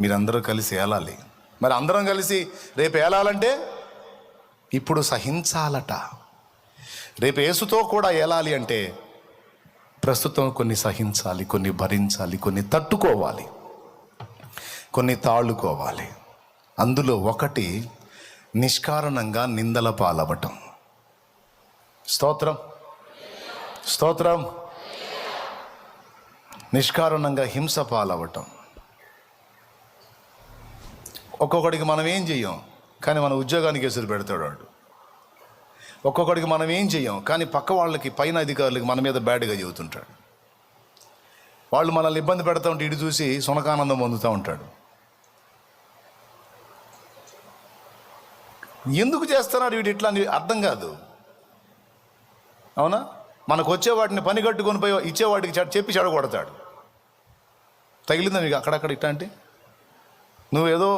మీరందరూ కలిసి ఏలాలి. మరి అందరం కలిసి రేపు ఏలాలంటే ఇప్పుడు సహించాలట. రేపు యేసుతో కూడా ఏలాలి అంటే ప్రస్తుతం కొన్ని సహించాలి, కొన్ని భరించాలి, కొన్ని తట్టుకోవాలి, కొన్ని తాళుకోవాలి. అందులో ఒకటి నిష్కారణంగా నిందల పాలవటం. స్తోత్రం, స్తోత్రం. నిష్కారణంగా హింస పాలవటం. ఒక్కొక్కడికి మనం ఏం చెయ్యం, కానీ మన ఉద్యోగానికి ఎసురు పెడతాడు వాడు. ఒక్కొక్కడికి మనం ఏం చెయ్యం, కానీ పక్క వాళ్ళకి, పైన అధికారులకి మన మీద బ్యాడ్గా చెబుతుంటాడు. వాళ్ళు మనల్ని ఇబ్బంది పెడతా ఉంటే ఇటు చూసి సునకానందం పొందుతూ ఉంటాడు. ఎందుకు చేస్తున్నాడు వీడు ఇట్లా అని అర్థం కాదు. అవునా? మనకు వచ్చేవాటిని పని కట్టుకొని పోయి ఇచ్చేవాడికి చెప్పి చెడగొడతాడు. తగిలిందా మీకు అక్కడక్కడ ఇట్లాంటి? నువ్వేదో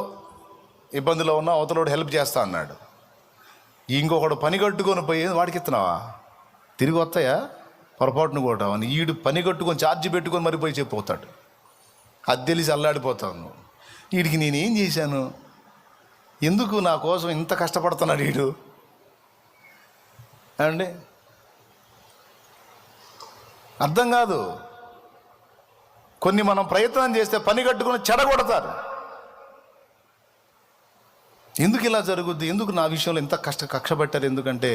ఇబ్బందిలో ఉన్నా అవతలోడు హెల్ప్ చేస్తా అన్నాడు, ఇంకొకడు పని కట్టుకొని పోయి వాడికి ఇస్తున్నావా, తిరిగి వస్తాయా, పొరపాటును కొట్టావా అని ఈడు పని కట్టుకొని ఛార్జీ పెట్టుకొని మరి పోయి చెప్పిపోతాడు. అది తెలిసి అల్లాడిపోతాను. వీడికి నేనేం చేశాను, ఎందుకు నా కోసం ఇంత కష్టపడుతున్నాడు వీడు అండి? అర్థం కాదు. కొన్ని మనం ప్రయత్నం చేస్తే పని కట్టుకొని చెడగొడతారు. ఎందుకు ఇలా జరుగుద్ది, ఎందుకు నా విషయంలో ఇంత కక్ష పెట్టారు? ఎందుకంటే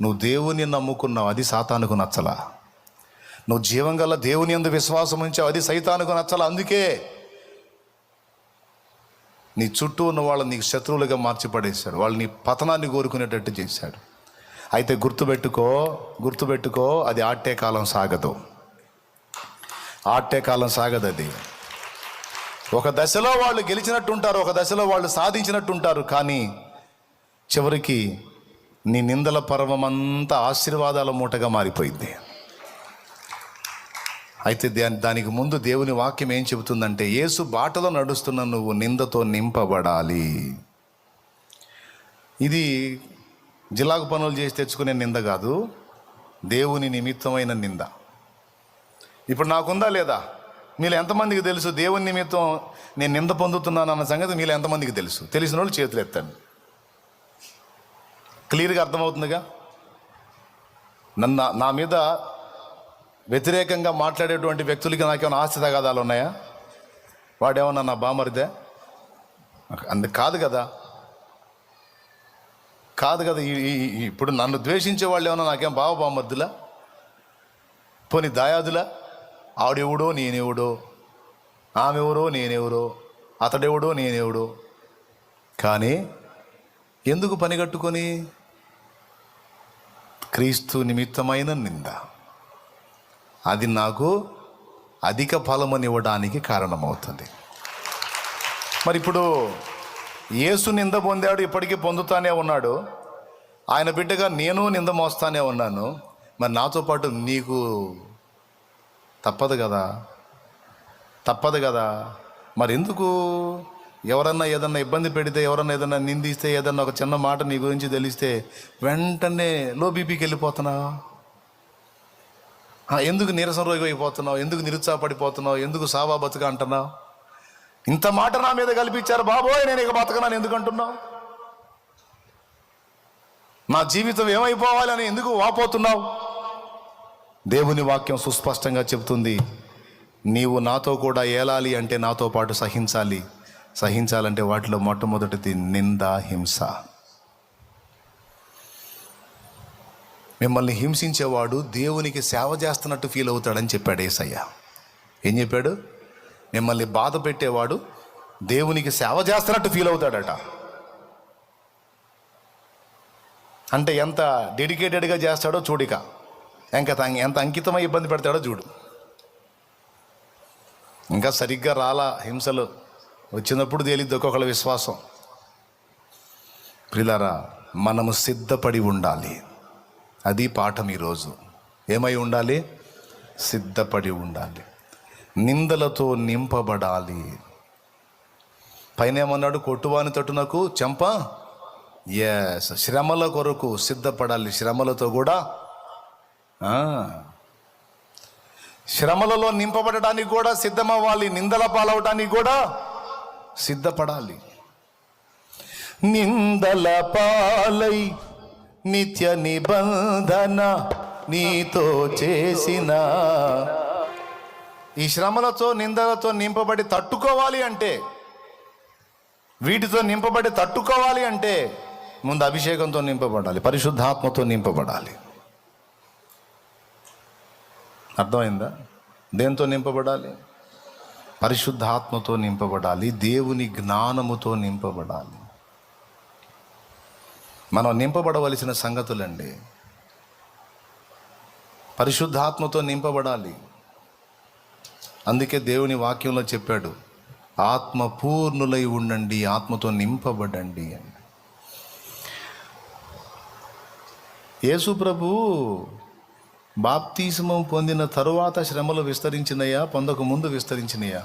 నువ్వు దేవుని నమ్ముకున్నావు, అది సాతానుకు నచ్చలా. నువ్వు జీవం గల దేవుని యందు విశ్వాసం ఉంచావు, అది సైతానుకు నచ్చలా. అందుకే నీ చుట్టూ ఉన్న వాళ్ళని నీకు శత్రువులుగా మార్చిపడేశాడు. వాళ్ళు నీ పతనాన్ని కోరుకునేటట్టు చేశాడు. అయితే గుర్తుపెట్టుకో, అది ఆట్టే కాలం సాగదు. ఆట్టే కాలం సాగదు. అది ఒక దశలో వాళ్ళు గెలిచినట్టు ఉంటారు, ఒక దశలో వాళ్ళు సాధించినట్టు ఉంటారు, కానీ చివరికి నీ నిందల పర్వమంతా ఆశీర్వాదాల మూటగా మారిపోయింది. అయితే దానికి ముందు దేవుని వాక్యం ఏం చెబుతుందంటే, యేసు బాటలో నడుస్తున్న నువ్వు నిందతో నింపబడాలి. ఇది జిలాగు పనులు చేసి తెచ్చుకునే నింద కాదు, దేవుని నిమిత్తమైన నింద. ఇప్పుడు నాకుందా లేదా? మీరు ఎంతమందికి తెలుసు దేవుని నిమిత్తం నేను నింద పొందుతున్నాను అన్న సంగతి మీరు ఎంతమందికి తెలుసు? తెలిసిన వాళ్ళు చేతులు ఎత్తండి. క్లియర్గా అర్థమవుతుందిగా. నా మీద వ్యతిరేకంగా మాట్లాడేటువంటి వ్యక్తులకి నాకేమైనా ఆస్తి తగాదాలు ఉన్నాయా? వాడేమన్నా నా బామరిదే? అందుకు కాదు కదా. ఇప్పుడు నన్ను ద్వేషించే వాళ్ళు ఏమన్నా నాకేం బామర్దులా, పోనీ దాయాదులా? ఆవిడెవడో నేనెవడో, ఆమెవరో నేనెవరో, అతడెవడో నేనెవడో. కానీ ఎందుకు పని కట్టుకొని? క్రీస్తు నిమిత్తమైన నింద. అది నాకు అధిక ఫలమునివ్వడానికి కారణమవుతుంది. మరి ఇప్పుడు యేసు నింద పొందాడు, ఇప్పటికీ పొందుతానే ఉన్నాడు. ఆయన బిడ్డగా నేను నింద మోస్తానే ఉన్నాను. మరి నాతో పాటు నీకు తప్పదు కదా. మరి ఎందుకు? ఎవరన్నా ఏదన్నా ఇబ్బంది పెడితే, ఎవరన్నా ఏదన్నా నిందిస్తే, ఏదన్నా ఒక చిన్న మాట నీ గురించి తెలిస్తే వెంటనే లో బీపీకి వెళ్ళిపోతున్నావు? ఎందుకు నీరసం రోగి అయిపోతున్నావు? ఎందుకు నిరుత్సాహపడిపోతున్నావు? ఎందుకు సావా బతుక అంటున్నావు? ఇంత మాట నా మీద కల్పించారు బాబోయ్, నేను ఇక బతకనాను ఎందుకు అంటున్నావు? నా జీవితం ఏమైపోవాలని ఎందుకు వాపోతున్నావు? దేవుని వాక్యం సుస్పష్టంగా చెబుతుంది, నీవు నాతో కూడా ఏలాలి అంటే నాతో పాటు సహించాలంటే వాటిలో మొట్టమొదటిది నింద, హింస. మిమ్మల్ని హింసించేవాడు దేవునికి సేవ చేస్తున్నట్టు ఫీల్ అవుతాడని చెప్పాడు యేసయ్య. ఏం చెప్పాడు? మిమ్మల్ని బాధ పెట్టేవాడు దేవునికి సేవ చేస్తున్నట్టు ఫీల్ అవుతాడట. అంటే ఎంత డెడికేటెడ్గా చేస్తాడో చూడిక, ఎంత అంకితమై ఇబ్బంది పెడతాడో చూడు. ఇంకా సరిగ్గా రాలా హింసలు, వచ్చినప్పుడు తేలిద్ది ఒక్కొక్కళ్ళ విశ్వాసం. ప్రియులారా, మనము సిద్ధపడి ఉండాలి. అది పాఠం ఈరోజు. ఏమై ఉండాలి? సిద్ధపడి ఉండాలి. నిందలతో నింపబడాలి. పైన ఏమన్నాడు? కొట్టువాని తట్టునకు చెంప. శ్రమల కొరకు సిద్ధపడాలి. శ్రమలతో కూడా శ్రమలలో నింపబడటానికి కూడా సిద్ధమవ్వాలి. నిందల పాలవటానికి కూడా సిద్ధపడాలి. నిందల పాలై నిత్య నిబంధన నీతో చేసిన ఈ శ్రమలతో నిందలతో నింపబడి తట్టుకోవాలి అంటే, వీటితో నింపబడి తట్టుకోవాలి అంటే ముందు అభిషేకంతో నింపబడాలి, పరిశుద్ధాత్మతో నింపబడాలి. అర్థమైందా? దేంతో నింపబడాలి? పరిశుద్ధాత్మతో నింపబడాలి, దేవుని జ్ఞానముతో నింపబడాలి. మనం నింపబడవలసిన సంగతులండి. పరిశుద్ధాత్మతో నింపబడాలి. అందుకే దేవుని వాక్యంలో చెప్పాడు, ఆత్మ పూర్ణులై ఉండండి, ఆత్మతో నింపబడండి అని. యేసు ప్రభు బాప్తిస్మం పొందిన తరువాత శ్రమలు విస్తరించినయా, పొందక ముందు విస్తరించినయా?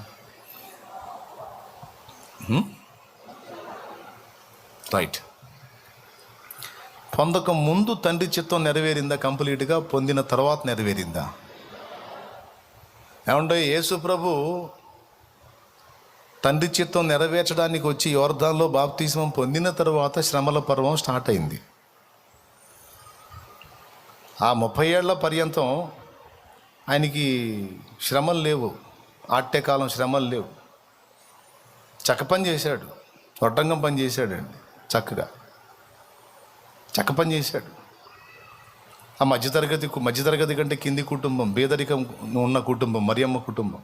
రైట్. పొందక ముందు తండ్రి చిత్తం నెరవేరిందా కంప్లీట్గా? పొందిన తర్వాత నెరవేరిందా? ఏమంటే యేసు ప్రభు తండ్రి చిత్తం నెరవేర్చడానికి వచ్చి యోర్దాన్లో బాప్తిస్మం పొందిన తర్వాత శ్రమల పర్వం స్టార్ట్ అయింది. ఆ 30 ఏళ్ల పర్యంతం ఆయనకి శ్రమలు లేవు, ఆట్యకాలం శ్రమలు లేవు. చక్క పని చేశాడు, రొట్టంగం పని చేశాడండి, చక్కగా చక్క పని చేశాడు. ఆ మధ్యతరగతి కంటే కింది కుటుంబం, పేదరికం ఉన్న కుటుంబం, మరియమ్మ కుటుంబం.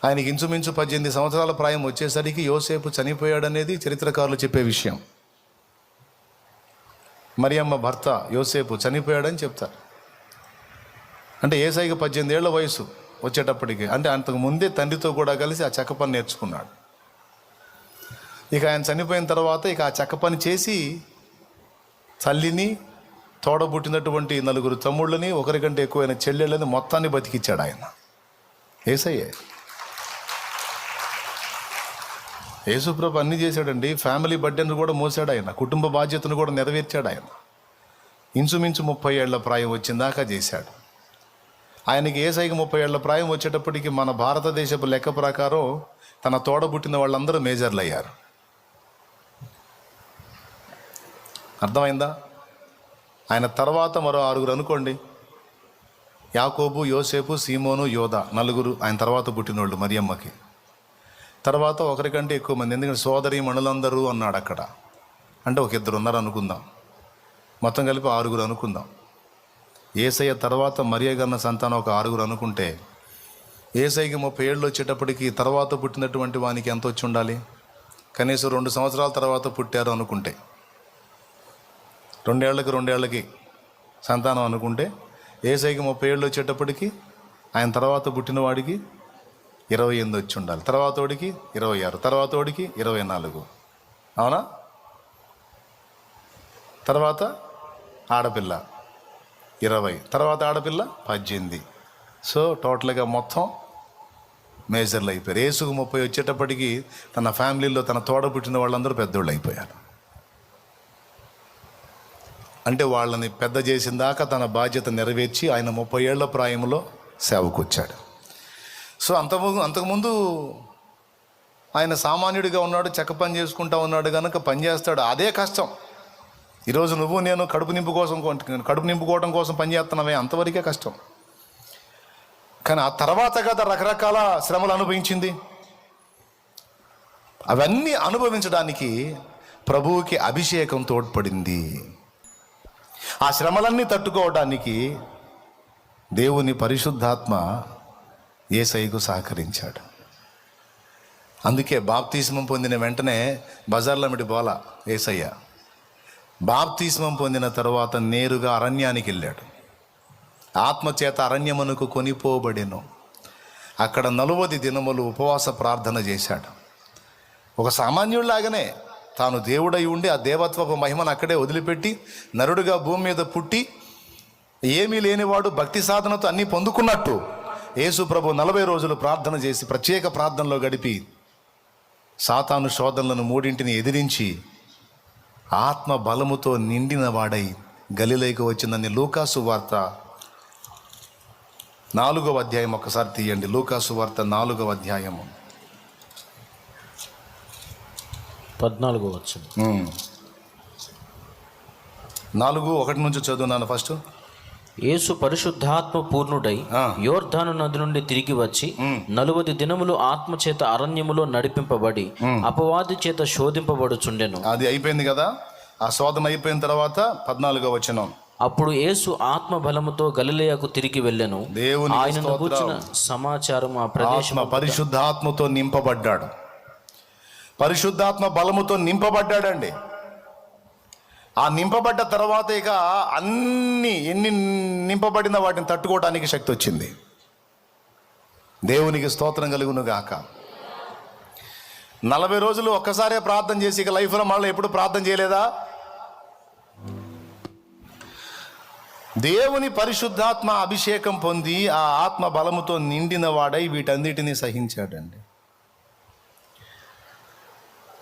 ఆయనకి ఇంచుమించు 18 సంవత్సరాల ప్రాయం వచ్చేసరికి యోసేపు చనిపోయాడనేది చరిత్రకారులు చెప్పే విషయం. మరియమ్మ భర్త యోసేపు చనిపోయాడని చెప్తారు. అంటే యేసయ్యకి 18 ఏళ్ల వయసు వచ్చేటప్పటికి, అంటే అంతకు ముందే తండ్రితో కూడా కలిసి ఆ చెక్క పని నేర్చుకున్నాడు. ఇక ఆయన చనిపోయిన తర్వాత ఇక ఆ చెక్క పని చేసి తల్లిని, తోడబుట్టినటువంటి 4 తమ్ముళ్ళని, ఒకరికంటే ఎక్కువైన చెల్లెళ్ళని మొత్తాన్ని బతికిచ్చాడు ఆయన. యేసయ్యే. యేసుప్రభు అన్నీ చేశాడండి. ఫ్యామిలీ బర్డెన్ కూడా మోసాడు ఆయన, కుటుంబ బాధ్యతను కూడా నెరవేర్చాడు ఆయన. ఇంచుమించు 30 ఏళ్ల ప్రాయం వచ్చిందాకా చేశాడు. ఆయనకి యేసయ్యకి 30 ఏళ్ల ప్రాయం వచ్చేటప్పటికి మన భారతదేశపు లెక్క ప్రకారం తన తోడబుట్టిన వాళ్ళందరూ మేజర్లు అయ్యారు. అర్థమైందా? ఆయన తర్వాత మరో 6 అనుకోండి, యాకోబు, యోసేపు, సీమోను, యోధా, 4 ఆయన తర్వాత పుట్టినోళ్ళు మరియమ్మకి. తర్వాత ఒకరికంటే ఎక్కువ మంది, ఎందుకంటే సోదరి మణులందరూ అన్నాడు అక్కడ. అంటే ఒక 2 ఉన్నారు అనుకుందాం, మొత్తం కలిపి 6 అనుకుందాం. యేసయ్య తర్వాత మరియ గన్న సంతానం ఒక 6 అనుకుంటే, యేసయ్యకి 30 ఏళ్ళు వచ్చేటప్పటికి తర్వాత పుట్టినటువంటి వానికి ఎంత వచ్చి ఉండాలి? కనీసం 2 సంవత్సరాల తర్వాత పుట్టారు అనుకుంటే, 2 ఏళ్ళకి సంతానం అనుకుంటే, యేసయ్యకి 30 ఏళ్ళు వచ్చేటప్పటికి ఆయన తర్వాత పుట్టిన వాడికి 28 వచ్చి ఉండాలి. తర్వాత వాడికి 26, తర్వాత వాడికి 24, అవునా? తర్వాత ఆడపిల్ల 20, తర్వాత ఆడపిల్ల 18. సో టోటల్గా మొత్తం మేజర్లు అయిపోయారు. యేసుకు 30 వచ్చేటప్పటికి తన ఫ్యామిలీలో తన తోడ పుట్టిన వాళ్ళందరూ పెద్దోళ్ళు అయిపోయారు. అంటే వాళ్ళని పెద్ద చేసిన దాకా తన బాధ్యత నెరవేర్చి ఆయన 30 ఏళ్ల ప్రాయంలో సేవకు వచ్చాడు. సో అంతకుముందు ఆయన సామాన్యుడిగా ఉన్నాడు, చెక్క పని చేసుకుంటా ఉన్నాడు కనుక పని చేస్తాడు. అదే కష్టం. ఈరోజు నువ్వు నేను కడుపు నింపుకోవడం కోసం పని చేస్తున్నామే, అంతవరకే కష్టం. కానీ ఆ తర్వాత కదా రకరకాల శ్రమలు అనుభవించింది. అవన్నీ అనుభవించడానికి ప్రభువుకి అభిషేకం తోడ్పడింది. ఆ శ్రమలన్నీ తట్టుకోవడానికి దేవుని పరిశుద్ధాత్మ యేసయ్యకు సహకరించాడు. అందుకే బాప్తిస్మం పొందిన వెంటనే బజార్లమిడి బోల యేసయ్య. బాప్తిస్మం పొందిన తరువాత నేరుగా అరణ్యానికి వెళ్ళాడు. ఆత్మచేత అరణ్యమునకు కొనిపోబడెను. అక్కడ 40 దినములు ఉపవాస ప్రార్థన చేశాడు. ఒక సామాన్యుడిలాగానే తాను దేవుడై ఉండి ఆ దేవత్వపు మహిమను అక్కడే వదిలిపెట్టి నరుడుగా భూమి మీద పుట్టి ఏమీ లేనివాడు భక్తి సాధనతో అన్నీ పొందుకున్నట్టు యేసు ప్రభు 40 రోజులు ప్రార్థన చేసి ప్రత్యేక ప్రార్థనలో గడిపి సాతాను శోధనలను 3 ఎదిరించి ఆత్మ బలముతో నిండిన వాడై గలిలయకు వచ్చిందని లూకాసు వార్త 4వ అధ్యాయం ఒకసారి తీయండి. లూకాసు వార్త 4వ అధ్యాయము 14వ వచనం. 4:1 నుంచి చదువున్నాను ఫస్ట్. యేసు పరిశుద్ధాత్మ పూర్ణుడై యోర్దాను నది నుండి తిరిగి వచ్చి 40 దినములు ఆత్మచేత అరణ్యములో నడిపింపబడి అపవాది చేత శోధింపబడుచుండెను. అది అయిపోయింది కదా. ఆ శోధన అయిపోయిన తర్వాత 14వ వచనం. అప్పుడు యేసు ఆత్మ బలముతో గలిలయకు తిరిగి వెళ్ళెను. ఆయనను గూర్చిన సమాచారం ఆ ప్రదేశం పరిశుద్ధాత్మతో నింపబడ్డాడు. పరిశుద్ధాత్మ బలముతో నింపబడ్డాడండి. ఆ నింపబడ్డ తర్వాత ఇక ఎన్ని నింపబడిన వాటిని తట్టుకోవడానికి శక్తి వచ్చింది. దేవునికి స్తోత్రం కలుగును గాక. 40 రోజులు ఒక్కసారే ప్రార్థన చేసి ఇక లైఫ్లో మళ్ళీ ఎప్పుడు ప్రార్థన చేయలేదా? దేవుని పరిశుద్ధాత్మ అభిషేకం పొంది ఆ ఆత్మ బలముతో నిండిన వాడై వీటన్నిటినీ సహించాడండి.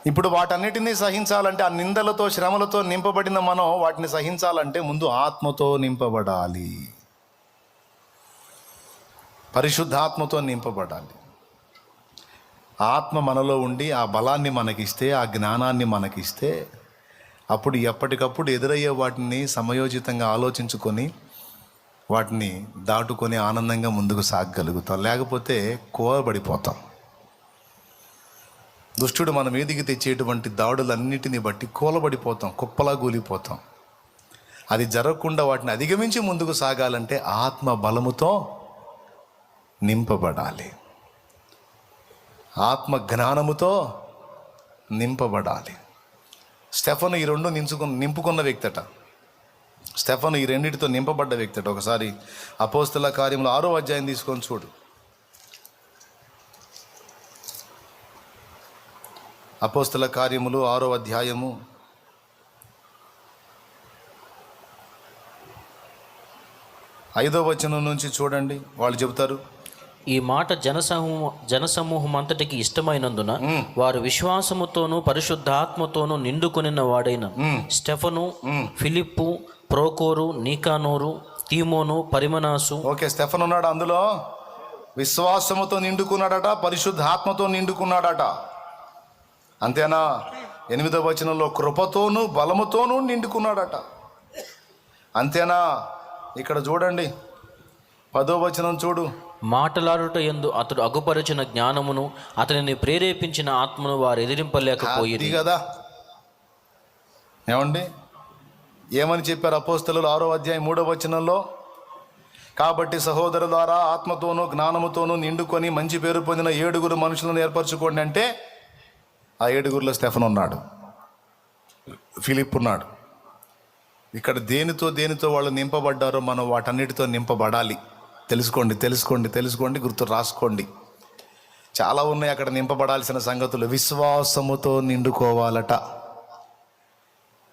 ఇప్పుడు వాటన్నిటినీ సహించాలంటే, ఆ నిందలతో శ్రమలతో నింపబడిన మనం వాటిని సహించాలంటే ముందు ఆత్మతో నింపబడాలి. పరిశుద్ధాత్మతో నింపబడాలి. ఆత్మ మనలో ఉండి ఆ బలాన్ని మనకిస్తే, ఆ జ్ఞానాన్ని మనకిస్తే, అప్పుడు ఎప్పటికప్పుడు ఎదురయ్యే వాటిని సమయోచితంగా ఆలోచించుకొని వాటిని దాటుకొని ఆనందంగా ముందుకు సాగగలుగుతాం. లేకపోతే కోవబడిపోతాం. దుష్టుడు మన మీదికి తెచ్చేటువంటి దాడులన్నిటిని బట్టి కూలబడిపోతాం, కుప్పలా కూలిపోతాం. అది జరగకుండా వాటిని అధిగమించి ముందుకు సాగాలంటే ఆత్మ బలముతో నింపబడాలి. ఆత్మ జ్ఞానముతో నింపబడాలి. స్టెఫను ఈ రెండు నింపుకున్న వ్యక్తట. స్టెఫను ఈ రెండింటితో నింపబడ్డ వ్యక్తట. ఒకసారి అపోస్తల కార్యములు 6వ అధ్యాయం తీసుకొని చూడు. అపోస్తల కార్యములు 6వ అధ్యాయము 5వ వచనం నుంచి చూడండి. వాళ్ళు చెబుతారు, ఈ మాట జనసమూహం అంతటికి ఇష్టమైనందున వారు విశ్వాసముతోనూ పరిశుద్ధాత్మతోనూ నిండుకొనిన వాడైన స్టెఫను, ఫిలిప్పు, ప్రోకోరు, నీకానోరు, తీమోను, పరిమనాసు. ఓకే, స్టెఫన్ ఉన్నాడు అందులో. విశ్వాసముతో నిండుకున్నాడట, పరిశుద్ధాత్మతో నిండుకున్నాడట. అంతేనా? 8వ వచనంలో కృపతోనూ బలముతోనూ నిండుకున్నాడట. అంతేనా? ఇక్కడ చూడండి 10వ వచనం చూడు. మాటలాడుట యందు అతడు అగుపరిచిన జ్ఞానమును అతనిని ప్రేరేపించిన ఆత్మను వారు ఎదిరింపలేకపోయింది కదా. ఏమండి, ఏమని చెప్పారు అపోస్తలులు 6వ అధ్యాయం 3వ వచనంలో? కాబట్టి సహోదరులారా, ఆత్మతోనూ జ్ఞానముతోనూ నిండుకొని మంచి పేరు పొందిన 7 మనుషులను ఏర్పరచుకోండి అంటే, ఆ 7 స్టెఫన్ ఉన్నాడు, ఫిలిప్ ఉన్నాడు. ఇక్కడ దేనితో వాళ్ళు నింపబడ్డారో మనం వాటన్నిటితో నింపబడాలి. తెలుసుకోండి, గుర్తు రాసుకోండి. చాలా ఉన్నాయి అక్కడ నింపబడాల్సిన సంగతులు. విశ్వాసముతో నిండుకోవాలట.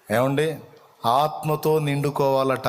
ఏమండి? ఆత్మతో నిండుకోవాలట.